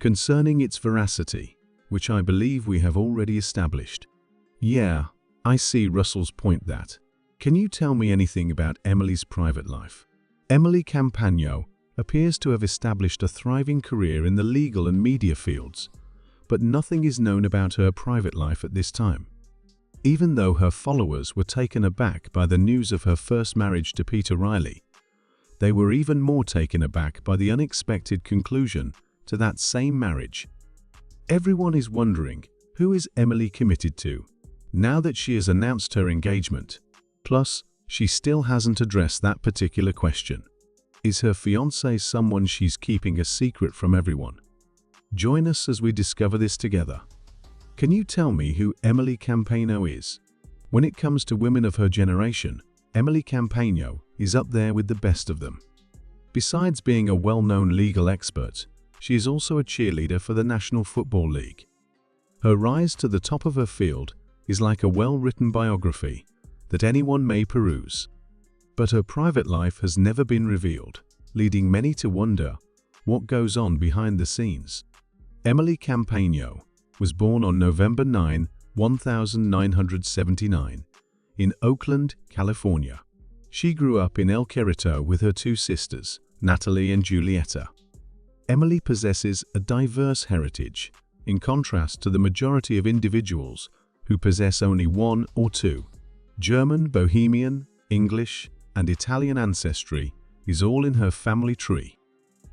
concerning its veracity, which I believe we have already established. Yeah, I see Russell's point that. Can you tell me anything about Emily's private life? Emily Compagno appears to have established a thriving career in the legal and media fields, but nothing is known about her private life at this time. Even though her followers were taken aback by the news of her first marriage to Peter Riley, they were even more taken aback by the unexpected conclusion to that same marriage. Everyone is wondering, who is Emily committed to, now that she has announced her engagement? Plus, she still hasn't addressed that particular question. Is her fiancé someone she's keeping a secret from everyone? Join us as we discover this together. Can you tell me who Emily Compagno is? When it comes to women of her generation, Emily Compagno is up there with the best of them. Besides being a well-known legal expert, she is also a cheerleader for the National Football League. Her rise to the top of her field is like a well-written biography that anyone may peruse. But her private life has never been revealed, leading many to wonder what goes on behind the scenes. Emily Compagno was born on November 9, 1979, in Oakland, California. She grew up in El Cerrito with her two sisters, Natalie and Julieta. Emily possesses a diverse heritage, in contrast to the majority of individuals who possess only one or two. German, Bohemian, English, and Italian ancestry is all in her family tree.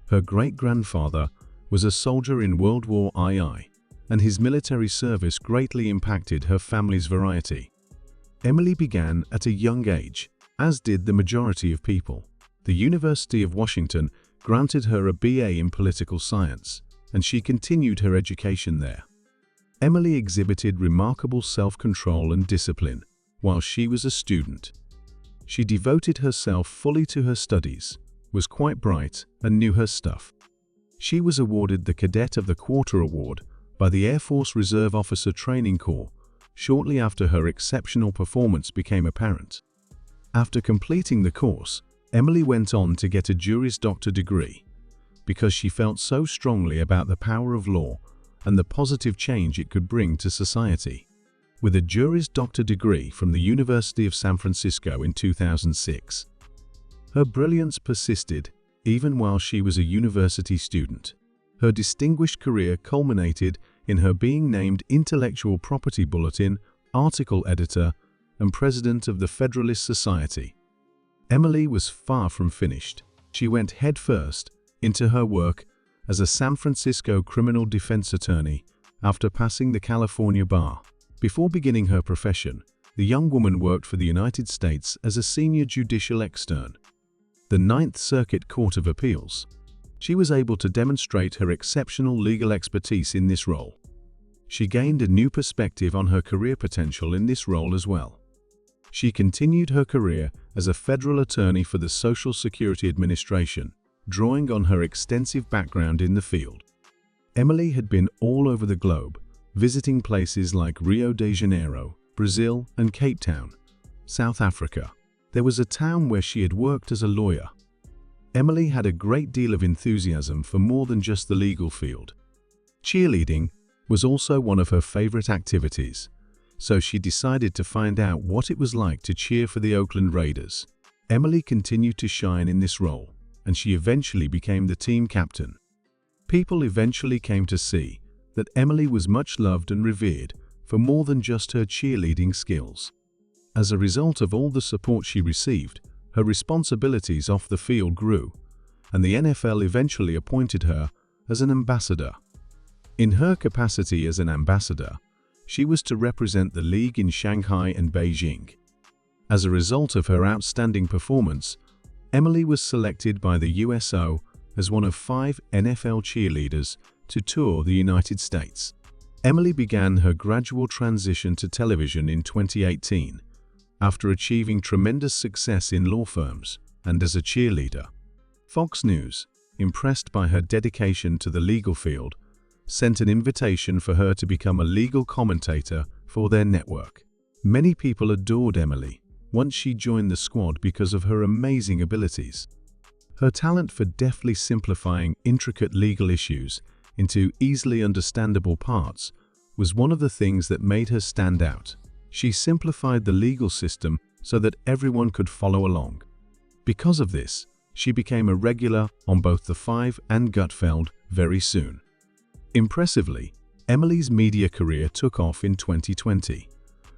Her great-grandfather was a soldier in World War II, and his military service greatly impacted her family's variety. Emily began at a young age, as did the majority of people. The University of Washington granted her a BA in political science, and she continued her education there. Emily exhibited remarkable self-control and discipline while she was a student. She devoted herself fully to her studies, was quite bright, and knew her stuff. She was awarded the Cadet of the Quarter Award by the Air Force Reserve Officer Training Corps shortly after her exceptional performance became apparent. After completing the course, Emily went on to get a Juris Doctor degree because she felt so strongly about the power of law and the positive change it could bring to society. With a Juris Doctor degree from the University of San Francisco in 2006, her brilliance persisted even while she was a university student. Her distinguished career culminated in her being named Intellectual Property Bulletin article editor and president of the Federalist Society. Emily was far from finished. She went headfirst into her work as a San Francisco criminal defense attorney after passing the California bar. Before beginning her profession, the young woman worked for the United States as a senior judicial extern, the Ninth Circuit Court of Appeals. She was able to demonstrate her exceptional legal expertise in this role. She gained a new perspective on her career potential in this role as well. She continued her career as a federal attorney for the Social Security Administration, drawing on her extensive background in the field. Emily had been all over the globe, visiting places like Rio de Janeiro, Brazil, and Cape Town, South Africa. There was a town where she had worked as a lawyer. Emily had a great deal of enthusiasm for more than just the legal field. Cheerleading was also one of her favorite activities, so she decided to find out what it was like to cheer for the Oakland Raiders. Emily continued to shine in this role, and she eventually became the team captain. People eventually came to see that Emily was much loved and revered for more than just her cheerleading skills. As a result of all the support she received, her responsibilities off the field grew, and the NFL eventually appointed her as an ambassador. In her capacity as an ambassador, she was to represent the league in Shanghai and Beijing. As a result of her outstanding performance, Emily was selected by the USO as one of 5 NFL cheerleaders to tour the United States. Emily began her gradual transition to television in 2018, after achieving tremendous success in law firms and as a cheerleader. Fox News, impressed by her dedication to the legal field, sent an invitation for her to become a legal commentator for their network. Many people adored Emily once she joined the squad because of her amazing abilities. Her talent for deftly simplifying intricate legal issues into easily understandable parts was one of the things that made her stand out. She simplified the legal system so that everyone could follow along. Because of this, she became a regular on both The Five and Gutfeld very soon. Impressively, Emily's media career took off in 2020,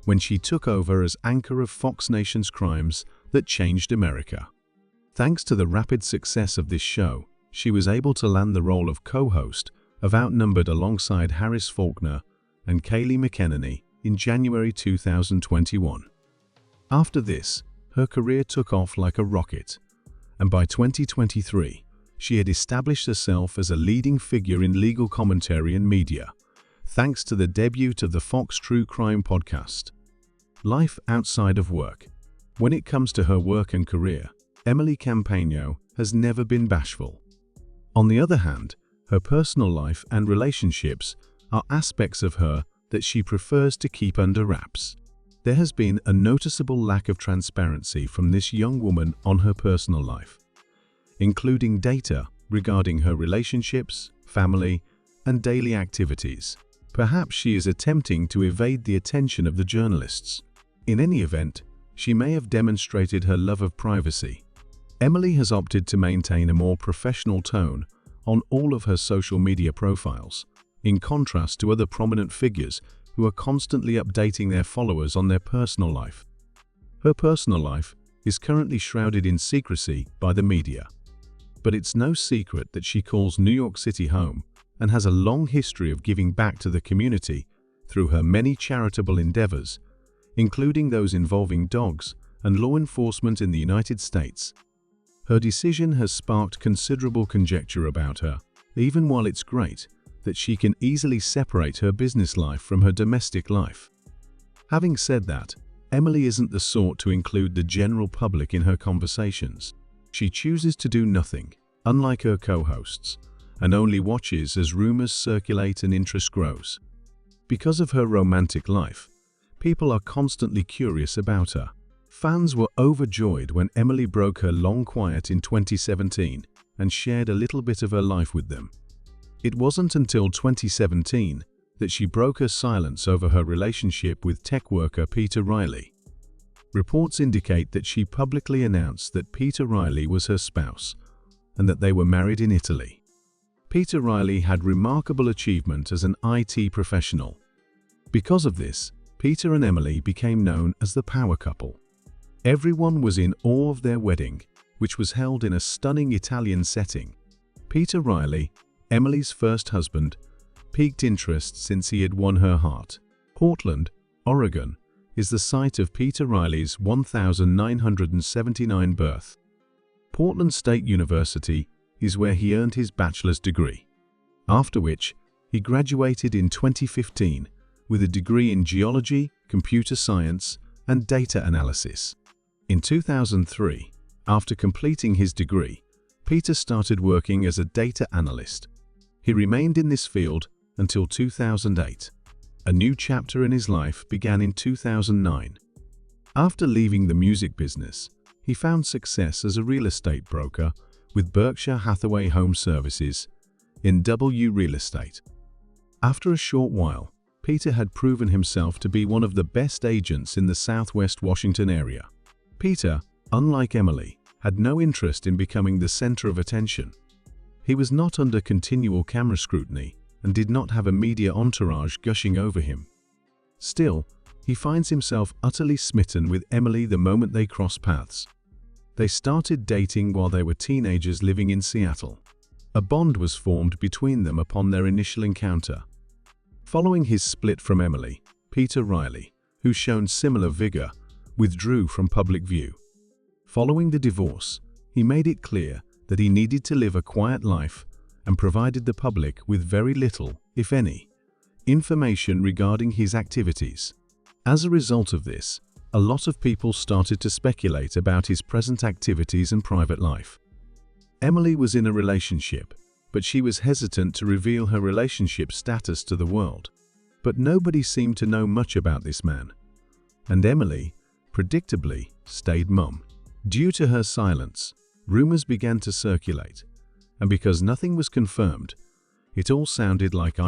when she took over as anchor of Fox Nation's Crimes That Changed America. Thanks to the rapid success of this show, she was able to land the role of co-host of Outnumbered alongside Harris Faulkner and Kayleigh McEnany in January 2021. After this, her career took off like a rocket, and by 2023, she had established herself as a leading figure in legal commentary and media, thanks to the debut of the Fox True Crime podcast. Life outside of work. When it comes to her work and career, Emily Compagno has never been bashful. On the other hand, her personal life and relationships are aspects of her that she prefers to keep under wraps. There has been a noticeable lack of transparency from this young woman on her personal life, including data regarding her relationships, family, and daily activities. Perhaps she is attempting to evade the attention of the journalists. In any event, she may have demonstrated her love of privacy. Emily has opted to maintain a more professional tone on all of her social media profiles, in contrast to other prominent figures who are constantly updating their followers on their personal life. Her personal life is currently shrouded in secrecy by the media. But it's no secret that she calls New York City home and has a long history of giving back to the community through her many charitable endeavors, including those involving dogs and law enforcement in the United States. Her decision has sparked considerable conjecture about her, even while it's great that she can easily separate her business life from her domestic life. Having said that, Emily isn't the sort to include the general public in her conversations. She chooses to do nothing, unlike her co-hosts, and only watches as rumors circulate and interest grows. Because of her romantic life, people are constantly curious about her. Fans were overjoyed when Emily broke her long quiet in 2017 and shared a little bit of her life with them. It wasn't until 2017 that she broke her silence over her relationship with tech worker Peter Riley. Reports indicate that she publicly announced that Peter Riley was her spouse and that they were married in Italy. Peter Riley had remarkable achievement as an IT professional. Because of this, Peter and Emily became known as the power couple. Everyone was in awe of their wedding, which was held in a stunning Italian setting. Peter Riley, Emily's first husband, piqued interest since he had won her heart. Portland, Oregon, is the site of Peter Riley's 1979 birth. Portland State University is where he earned his bachelor's degree, after which he graduated in 2015 with a degree in geology, computer science, and data analysis. In 2003, after completing his degree, Peter started working as a data analyst. He remained in this field until 2008. A new chapter in his life began in 2009. After leaving the music business, he found success as a real estate broker with Berkshire Hathaway Home Services in W Real Estate. After a short while, Peter had proven himself to be one of the best agents in the Southwest Washington area. Peter, unlike Emily, had no interest in becoming the center of attention. He was not under continual camera scrutiny and did not have a media entourage gushing over him. Still, he finds himself utterly smitten with Emily the moment they cross paths. They started dating while they were teenagers living in Seattle. A bond was formed between them upon their initial encounter. Following his split from Emily, Peter Riley, who shown similar vigor, withdrew from public view. Following the divorce, he made it clear that he needed to live a quiet life and provided the public with very little, if any, information regarding his activities. As a result of this, a lot of people started to speculate about his present activities and private life. Emily was in a relationship, but she was hesitant to reveal her relationship status to the world. But nobody seemed to know much about this man. And Emily, predictably, stayed mum. Due to her silence, rumors began to circulate, and because nothing was confirmed, It all sounded like